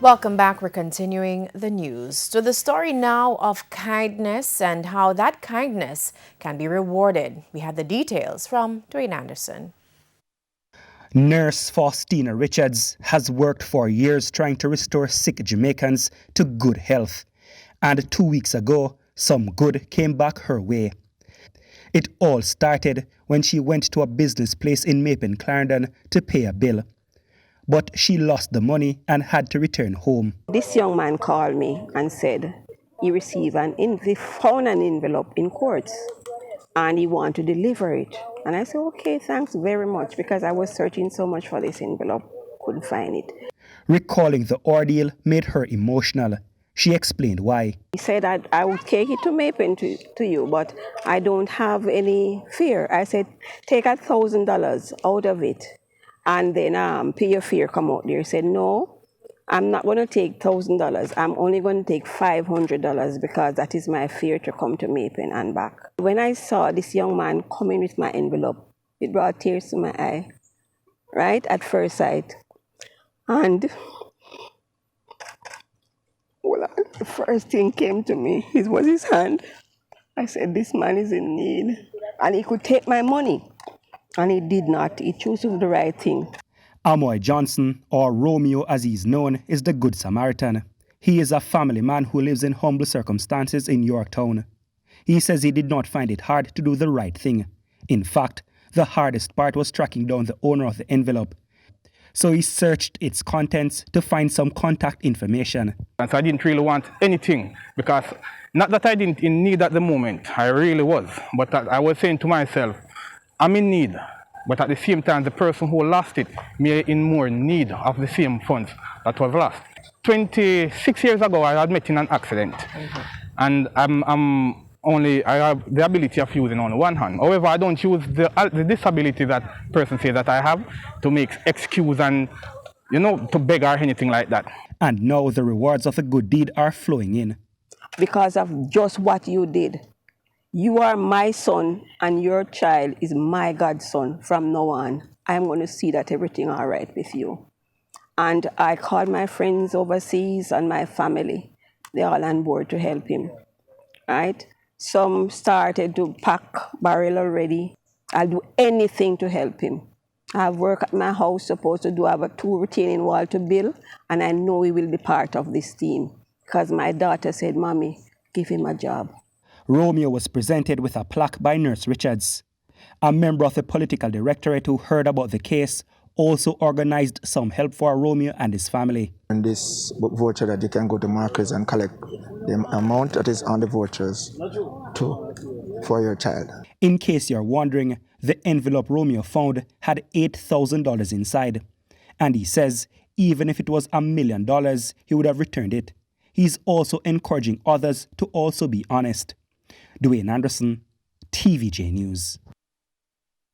Welcome back. We're continuing the news. To the story now of kindness and how that kindness can be rewarded. We have the details from Dwayne Anderson. Nurse Faustina Richards has worked for years trying to restore sick Jamaicans to good health. And 2 weeks ago, some good came back her way. It all started when she went to a business place in Mapen, Clarendon to pay a bill. But she lost the money and had to return home. This young man called me and said he found an envelope in courts and he wanted to deliver it. And I said, okay, thanks very much, because I was searching so much for this envelope, couldn't find it. Recalling the ordeal made her emotional. She explained why. He said I would take it to Mapen to you, but I don't have any fear. I said, take $1,000 out of it and then pay your fare, come out there. He said, no, I'm not going to take $1,000. I'm only going to take $500 because that is my fare to come to Mapen and back. When I saw this young man coming with my envelope, it brought tears to my eye, right, at first sight. And the first thing came to me was his hand. I said, this man is in need. And he could take my money. And he did not. He chose to do the right thing. Amoy Johnson, or Romeo as he's known, is the Good Samaritan. He is a family man who lives in humble circumstances in Yorktown. He says he did not find it hard to do the right thing. In fact, the hardest part was tracking down the owner of the envelope. So he searched its contents to find some contact information. And so I didn't really want anything, because not that I didn't in need at the moment, I really was. But I was saying to myself, I'm in need. But at the same time, the person who lost it may in more need of the same funds that was lost. 26 years ago, I had met in an accident. And I have the ability of using only one hand. However, I don't use the disability that person says that I have to make excuse and, to beg or anything like that. And now the rewards of the good deed are flowing in. Because of just what you did. You are my son and your child is my godson from now on. I'm going to see that everything all right with you. And I called my friends overseas and my family. They're all on board to help him, right? Some started to pack barrel already. I'll do anything to help him. I have work at my house, supposed to do. I have a 2 retaining wall to build, and I know he will be part of this team because my daughter said, Mommy, give him a job. Romeo was presented with a plaque by Nurse Richards. A member of the political directorate who heard about the case also organized some help for Romeo and his family. And this voucher that you can go to markets and collect the amount that is on the vouchers for your child. In case you're wondering, the envelope Romeo found had $8,000 inside. And he says even if it was $1 million, he would have returned it. He's also encouraging others to also be honest. Dwayne Anderson, TVJ News.